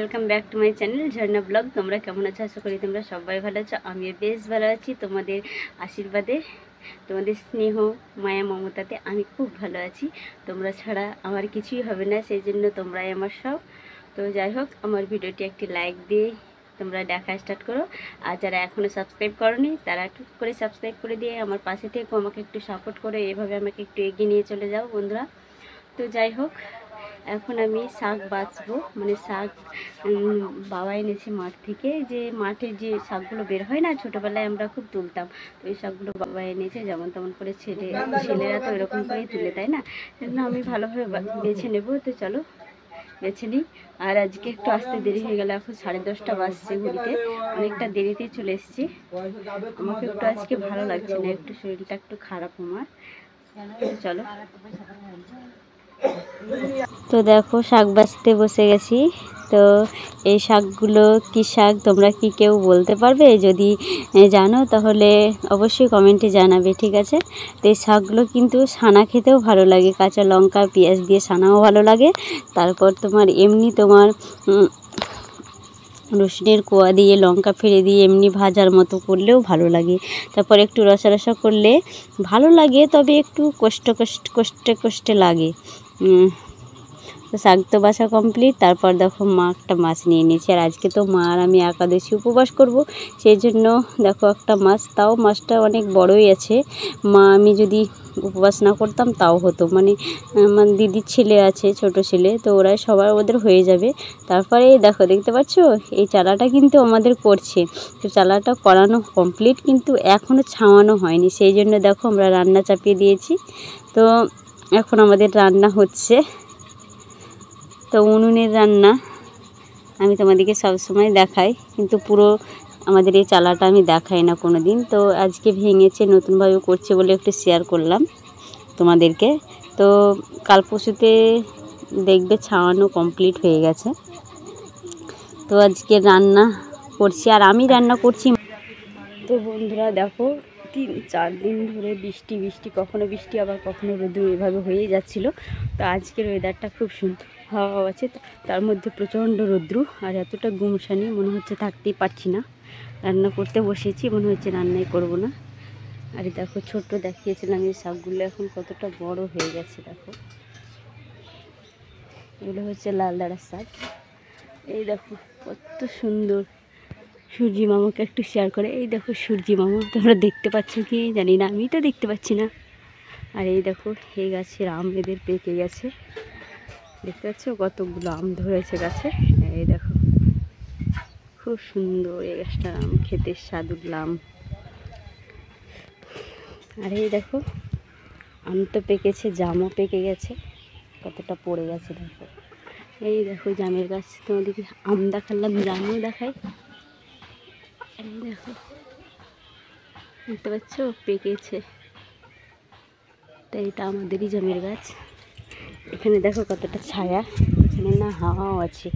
Welcome back to my channel Jharna blog. তোমরা কেমন আছো? আশা করি তোমরা সবাই ভালো আছো। আমিও বেশ ভালো আছি। তোমাদের আশীর্বাদে, তোমাদের স্নেহ, মায়া, মমতাতে আমি খুব ভালো আছি। তোমরা ছাড়া আমার কিছুই হবে না, সেই জন্য তোমরাই আমার সব। তো যাই হোক, আমার ভিডিওটি একটি লাইক দিয়ে তোমরা দেখা স্টার্ট করো। আর যারা এখনও সাবস্ক্রাইব করোনি তারা একটু করে সাবস্ক্রাইব করে দিয়ে আমার পাশে থেকে আমাকে একটু সাপোর্ট করে, এভাবে আমাকে একটু এগিয়ে নিয়ে চলে যাও বন্ধুরা। তো যাই হোক, এখন আমি শাক বাছবো, মানে শাক বাবা এনেছে মাঠ থেকে। যে মাঠে যে শাকগুলো বের হয় না, ছোটোবেলায় আমরা খুব তুলতাম। তো এই শাকগুলো বাবা এনেছে, যেমন তেমন করে ছেলেরা তো এরকম করেই তুলে, তাই না? সেজন্য আমি ভালোভাবে বেছে নেবো। তো চলো বেছে নিই। আর আজকে একটু আসতে দেরি হয়ে গেল, এখন 10:30 বাজছে ঘড়িতে, অনেকটা দেরিতেই চলে এসেছি। আমাকে একটু আজকে ভালো লাগছে না, একটু শরীরটা একটু খারাপ আমার। চলো। তো দেখো, শাক বাছতে বসে গেছি। তো এই শাকগুলো কী শাক তোমরা কি কেউ বলতে পারবে? যদি জানো তাহলে অবশ্যই কমেন্টে জানাবে, ঠিক আছে? তো এই শাকগুলো কিন্তু সানা খেতেও ভালো লাগে, কাঁচা লঙ্কা পেঁয়াজ দিয়ে সানাও ভালো লাগে। তারপর তোমার এমনি তোমার রসুনের কোয়া দিয়ে লঙ্কা ফেলে দিয়ে এমনি ভাজার মতো করলেও ভালো লাগে। তারপর একটু রসা রসা করলে ভালো লাগে, তবে একটু কষ্টে লাগে। তো শাক তো বাছা কমপ্লিট। তারপর দেখো, মা একটা মাছ নিয়ে নিয়েছে। আর আজকে তো মা আর আমি একাদশী উপবাস করব, সেই জন্য দেখো একটা মাছ, তাও মাছটা অনেক বড়ই আছে। মা আমি যদি উপবাস না করতাম তাও হতো, মানে আমার দিদির ছেলে আছে, ছোট ছেলে, তো ওরাই সবার ওদের হয়ে যাবে। তারপরে দেখো, দেখতে পাচ্ছ এই চালাটা কিন্তু আমাদের করছে। তো চালাটা করানো কমপ্লিট, কিন্তু এখনও ছাওয়ানো হয়নি, সেই জন্য দেখো আমরা রান্না চাপিয়ে দিয়েছি। তো এখন আমাদের রান্না হচ্ছে। তো উনুনের রান্না আমি তোমাদেরকে সবসময় দেখাই, কিন্তু পুরো আমাদের এই চালাটা আমি দেখাই না কোনো দিন। তো আজকে ভেঙেছে, নতুনভাবে করছে বলে একটু শেয়ার করলাম তোমাদেরকে। তো কাল পরশুতে দেখবে ছাওয়ানো কমপ্লিট হয়ে গেছে। তো আজকে রান্না করছি, আর আমি রান্না করছি। তো বন্ধুরা দেখো, 3-4 দিন ধরে বৃষ্টি, কখনো বৃষ্টি আবার কখনো রোদ্দুর, এভাবে হয়েই যাচ্ছিলো। তো আজকের ওয়েদারটা খুব সুন্দর, হাওয়া আছে, তার মধ্যে প্রচণ্ড রৌদ্র আর এতটা গুমসানি, মনে হচ্ছে থাকতেই পারছি না। রান্না করতে বসেছি, মনে হচ্ছে রান্নাই করব না। আর দেখো, ছোট্ট দেখিয়েছিলাম এই শাকগুলো এখন কতটা বড় হয়ে গেছে। দেখো, এগুলো হচ্ছে লাল দাঁড়ার শাক। এই দেখো কত সুন্দর। সূর্যি মামাকে একটু শেয়ার করে, এই দেখো সূর্যি মামা, তোমরা দেখতে পাচ্ছ কি জানি না, আমি তো দেখতে পাচ্ছি না। আর এই দেখো, এই গাছের আম এদের পেকে গেছে, দেখতে পাচ্ছ কতগুলো আম ধরেছে গাছে। এই দেখো খুব সুন্দর এই গাছটার আম, খেতে স্বাদুর আম। আর এই দেখো, আম তো পেকেছে, জামও পেকে গেছে, কতটা পড়ে গেছে দেখো। এই দেখো জামের গাছ, তোমাদেরকে আম দেখালাম, জামও দেখাই। এই দেখো, দেখতে পাচ্ছ পেকেছে। তাই এটা আমাদেরই জামের গাছ। এখানে দেখো কতটা ছায়া, এখানে না হাওয়াও আছে।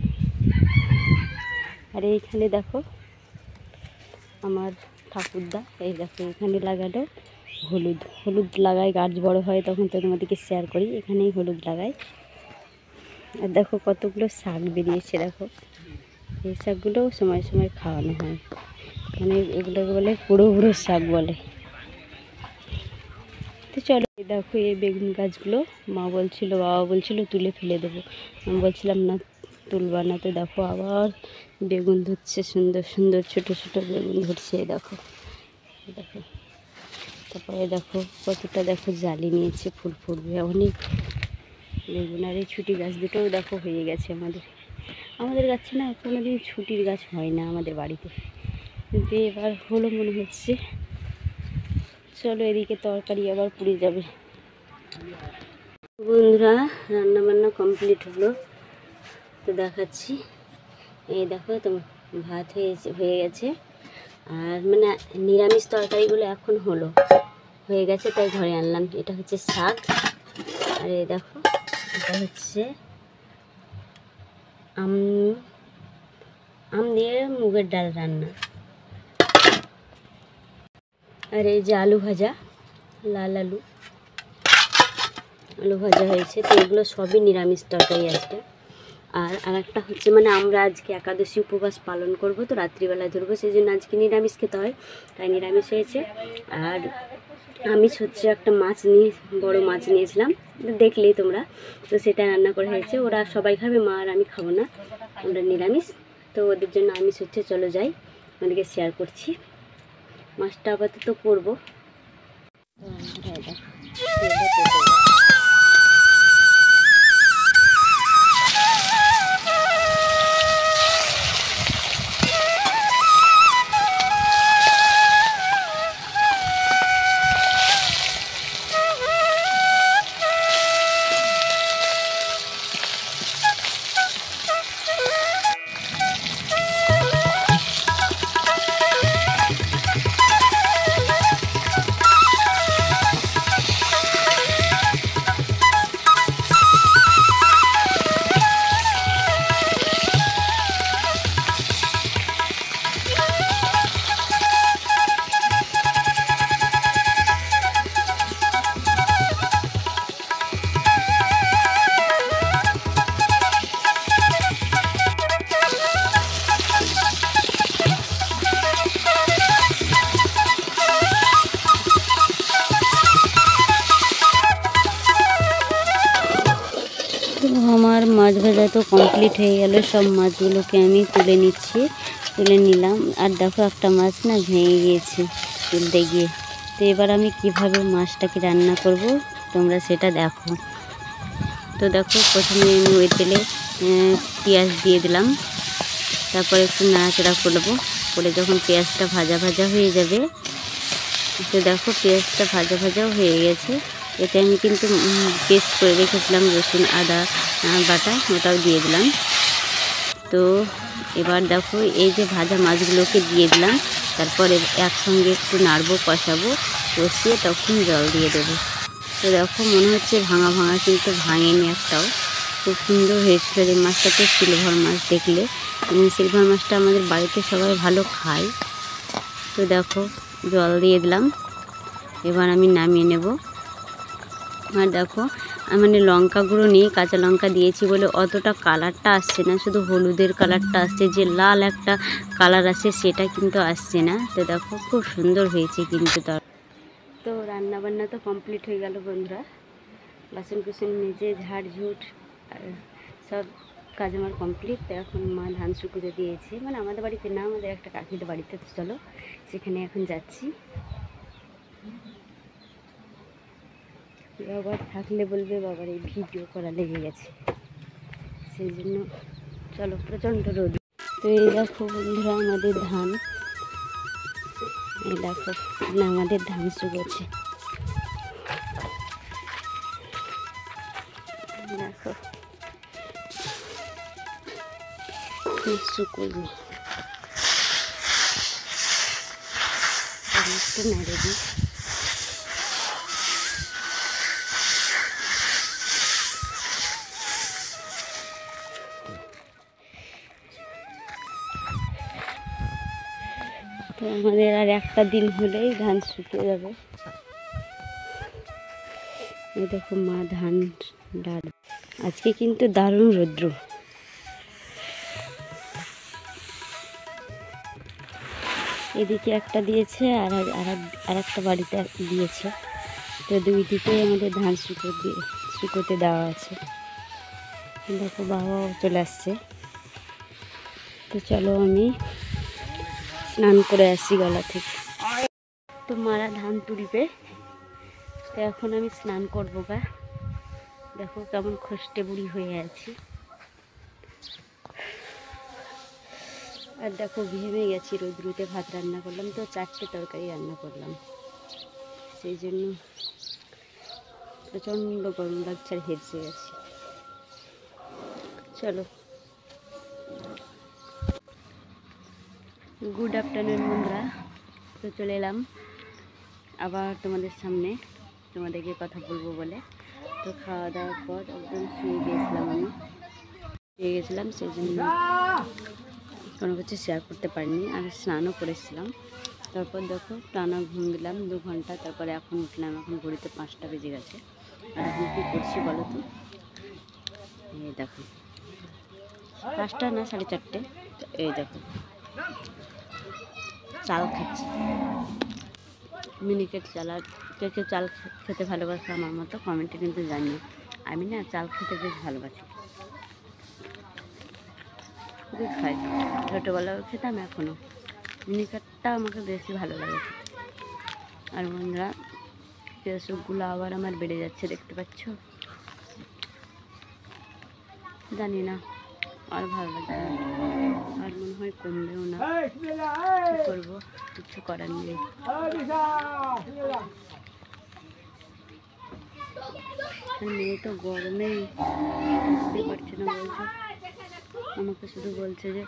আর এইখানে দেখো আমার ঠাকুরদা, এই দেখো এখানে লাগালো হলুদ লাগাই, গাছ বড় হয় তখন তো তোমাদেরকে শেয়ার করি, এখানেই হলুদ লাগাই। আর দেখো কতগুলো শাক বেরিয়েছে, দেখো এই শাকগুলোও সময় সময় খাওয়ানো হয়, মানে এগুলোকে বলে পুরো শাক বলে। তো চলো, দেখো এই বেগুন গাছগুলো বাবা বলছিল তুলে ফেলে দেবো, আমি বলছিলাম না তুলবা না। তো দেখো আবার বেগুন ধরছে, সুন্দর সুন্দর ছোট বেগুন ধরছে। দেখো তারপরে দেখো কতটা, দেখো জালি নিয়েছে, ফুল ফুটবে অনেক বেগুন। আর এই ছুটি গাছ দুটোও দেখো হয়ে গেছে আমাদের গাছে না কোনো দিন ছুটির গাছ হয় না আমাদের বাড়িতে, কিন্তু এবার হলো মনে হচ্ছে। চলো, এদিকে তরকারি আবার পুড়ে যাবে। বন্ধুরা, রান্না বান্না কমপ্লিট হলো, তো দেখাচ্ছি। এই দেখো তো ভাত হয়ে গেছে, আর মানে নিরামিষ তরকারিগুলো এখন হয়ে গেছে, তাই ঘরে আনলাম। এটা হচ্ছে শাক, আর এই দেখো এটা হচ্ছে আম দিয়ে মুগের ডাল রান্না। আর এই যে আলু ভাজা, লাল আলু ভাজা হয়েছে। তো এগুলো সবই নিরামিষ তরকারি আজকে। আর আরেকটা হচ্ছে মানে আমরা আজকে একাদশী উপবাস পালন করব, তো রাত্রিবেলা ধরবো, সেই জন্য আজকে নিরামিষ খেতে হয়, তাই নিরামিষ হয়েছে। আর আমিষ হচ্ছে একটা মাছ নিয়ে, বড় মাছ নিয়েছিলাম, দেখলেই তোমরা, তো সেটা রান্না করে হয়েছে। ওরা সবাই খাবে, মা আর আমি খাবো না, আমরা নিরামিষ, তো ওদের জন্য আমিষ হচ্ছে। চলো যাই, আমাদেরকে শেয়ার করছি। মাছটা আপাতত করবো। আমার মাছ ভাজা তো কমপ্লিট হয়ে গেল, সব মাছগুলোকে আমি তুলে নিলাম। আর দেখো একটা মাছ না ভেঙে গিয়েছে তুলতে গিয়ে। তো এবার আমি কিভাবে মাছটাকে রান্না করব তোমরা সেটা দেখো। তো দেখো প্রথমে আমি ওই তেলে পেঁয়াজ দিয়ে দিলাম, তারপরে একটু নাড়াচাড়া করবো, করে যখন পেঁয়াজটা ভাজা ভাজা হয়ে যাবে, তো দেখো পেঁয়াজটা ভাজা ভাজাও হয়ে গেছে। এতে আমি কিন্তু পেস্ট করে রেখেছিলাম রসুন আদা বাটা, ওটাও দিয়ে দিলাম। তো এবার দেখো এই যে ভাজা মাছগুলোকে দিয়ে দিলাম, তারপরে একসঙ্গে একটু নাড়বো, কষাবো, কষিয়ে তখন জল দিয়ে দেবো। তো দেখো মনে হচ্ছে ভাঙা ভাঙা, কিন্তু ভাঙেনি একটাও, খুব সুন্দর হয়েছিল। এই মাছটাকে সিলভার মাছ দেখলে, সিলভার মাছটা আমাদের বাড়িতে সবাই ভালো খায়। তো দেখো জল দিয়ে দিলাম, এবার আমি নামিয়ে নেব। আর দেখো মানে লঙ্কা গুঁড়ো নিয়ে কাঁচা লঙ্কা দিয়েছি বলে অতটা কালারটা আসছে না, শুধু হলুদের কালারটা আসছে, যে লাল একটা কালার আসে সেটা কিন্তু আসছে না। তো দেখো খুব সুন্দর হয়েছে কিন্তু। তো রান্নাবান্না তো কমপ্লিট হয়ে গেল বন্ধুরা, বাসন কুসন মেজে ঝাড়ঝুট আর সব কাজ আমার কমপ্লিট। তো এখন মা ধান শুকুতে দিয়েছে, মানে আমাদের বাড়িতে না, আমাদের একটা কাকিদের বাড়িতে। তো চলো সেখানে এখন যাচ্ছি। বাবার থাকলে বলবে বাবার এই ভিডিও করা লেগে গেছে, সেই জন্য চলো। প্রচণ্ড রোদ। তো এই দেখো বন্ধুরা আমাদের ধান, এই দেখো না আমাদের ধান শুকোচ্ছে, দেখো শুকোয়নি, একটু নেড়ে দিই। তো আমাদের আর একটা দিন হলেই ধান শুকিয়ে যাবে। এই দেখো মা ধান ডাল, আজকে কিন্তু দারুণ রৌদ্র। এদিকে একটা দিয়েছে আর একটা বাড়িতে দিয়েছে, তো দুই দিকে আমাদের ধান শুকোতে দেওয়া আছে। দেখো বাবাও চলে আসছে। তো চলো আমি স্নান করে আসি গলা থেকে। তো মারা ধান তুলবে, তো এখন আমি স্নান করবো গা। দেখো কেমন খসটে বুড়ি হয়ে আছি। আর দেখো ঘেমে গেছি, রোদ্রুতে ভাত রান্না করলাম, তো 4টে তরকারি রান্না করলাম, সেই জন্য প্রচণ্ড গরম লাগছে আর হেঁচে গেছি। চলো গুড আফটারনুন বন্ধুরা। তো চলে এলাম আবার তোমাদের সামনে, তোমাদেরকে কথা বলবো বলে। তো খাওয়া দাওয়ার পর একদম শুয়ে গেছিলাম, সেই জন্য কোনো কিছু শেয়ার করতে পারিনি। আর স্নানও করেছিলাম। তারপর দেখো টানা ঘুম দিলাম 2 ঘন্টা, তারপরে এখন উঠলাম, এখন ঘড়িতে 5টা বেজে গেছে। আর এখন কী করছি বলো তো, এই দেখো 5টা না 4:30। এই দেখো চাল খাচ্ছি, মিনিকেট চাল। আর কেউ কেউ চাল খেতে ভালোবাসে আমার মতো, কমেন্টে কিন্তু জানিও। আমি না চাল খেতে বেশ ভালোবাসি, খুবই খাই। ছোটোবেলাও খেতাম, এখনও মিনিকেটটা আমাকে বেশি ভালো লাগে। আর বন্ধুরা, ফেসবুকগুলো আবার আমার বেড়ে যাচ্ছে, দেখতে পাচ্ছ? জানি না, আর ভালো লাগে না, আর মনে হয় কমবেও না। কী করবো, কিছু করার নেই। মেয়ে তো গরমে বুঝতে পারছে না, বলছে আমাকে শুধু বলছে যে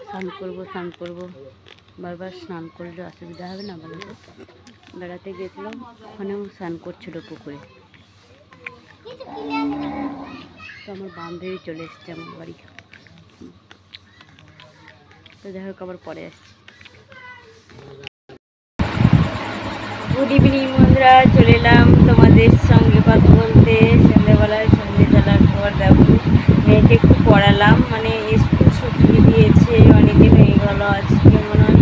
স্নান করবো স্নান করবো। বারবার স্নান করলে অসুবিধা হবে না বলো তো? বেড়াতে গেছিলাম, ওখানেও স্নান করছিল পুকুরে। তো আমার বান্ধবী চলে এসছে আমার বাড়ি। তো যাই হোক, আবার পরে আসছি। গুড ইভিনিং বন্ধুরা, চলে এলাম তোমাদের সঙ্গে কথা বলতে। সন্ধ্যেবেলায় সন্ধ্যে জ্বালার পর দেখো মেয়েকে একটু পড়ালাম, মানে স্কুল ছুটি দিয়েছে অনেকদিন হয়ে গেল, আজকে মনে হয়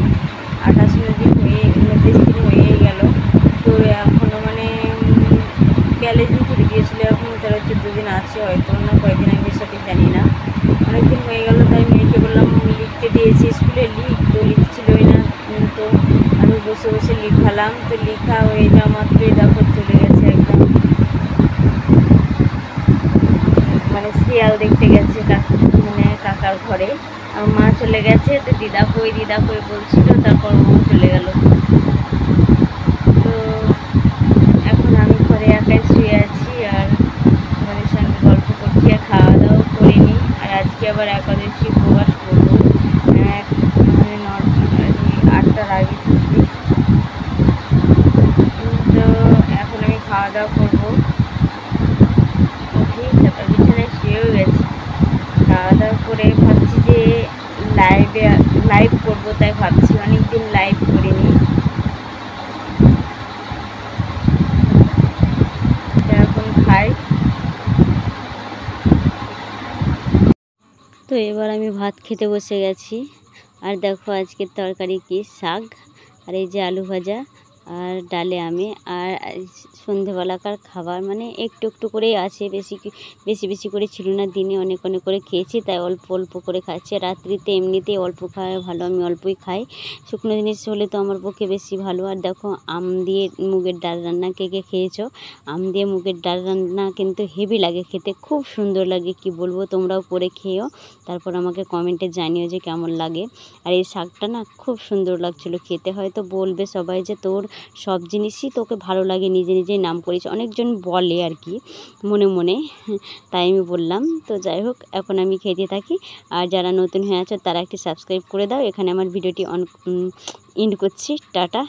28 দিন হয়ে 29 দিন হয়ে গেল। তো এখনও মানে বেলে দিন ছুটি দিয়েছিল, এখন 13-14 দিন আছে হয়তো, না কয়েকদিন আমি সঠিক জানি না। অনেকদিন হয়ে গেল, তাই মেয়েকে বললাম লিখতে দিয়েছি স্কুলে, তো লিখছিলই না। তো আমি বসে বসে লিখালাম, তো লেখা হয়ে যাওয়া মাত্রই দেখো চলে গেছে একদম, মানে শিয়াল দেখতে গেছে মানে কাকার ঘরে। আমার মা চলে গেছে, তো দিদা কই বলছিল, তারপর ও চলে গেল। তো এখন আমি ঘরে একাই শুয়ে আছি, আর তোমাদের সঙ্গে গল্প করছি, আর খাওয়া দাওয়া করিনি। আর আজকে আবার একাদশী উপবাস করবো, মানে 8টার আগে ছুটি। তো এখন আমি খাওয়া দাওয়া করবো, উঠি, তারপর বিছানায় শুয়েও গেছি। খাওয়া দাওয়া করে ভাবছি যে লাইভ করবো, তাই ভাবছি, অনেকদিন লাইভ করিনি। এখন খাই। তো এবার আমি ভাত খেতে বসে গেছি। আর দেখো আজকের তরকারি কি, শাক, আর এই যে আলু ভাজা, আর ডালে আমি। আর সন্ধেবেলাকার খাবার মানে একটু একটু করেই আছে, বেশি বেশি করে ছিল না। দিনে অনেক অনেক করে খেয়েছি, তাই অল্প অল্প করে খাচ্ছি। রাত্রিতে এমনিতেই অল্প খাওয়া ভালো, আমি অল্পই খাই। শুকনো জিনিস হলে তো আমার পক্ষে বেশি ভালো। আর দেখো আম দিয়ে মুগের ডাল রান্না, কে কে খেয়েছো? আম দিয়ে মুগের ডাল রান্না কিন্তু হেভি লাগে খেতে, খুব সুন্দর লাগে, কি বলবো। তোমরাও করে খেয়েও, তারপর আমাকে কমেন্টে জানিও যে কেমন লাগে। আর এই শাকটা না খুব সুন্দর লাগছিলো খেতে। হয়তো বলবে সবাই যে তোর সব জিনিসই তোকে ভালো লাগে, নিজে নিজেই নাম করিস, অনেকজন বলে আর কি মনে মনে, তাই আমি বললাম। তো যাই হোক, এখন আমি খেতে থাকি। আর যারা নতুন হয়ে আছো তারা একটি সাবস্ক্রাইব করে দাও। এখানে আমার ভিডিওটি এন্ড করছি। টাটা।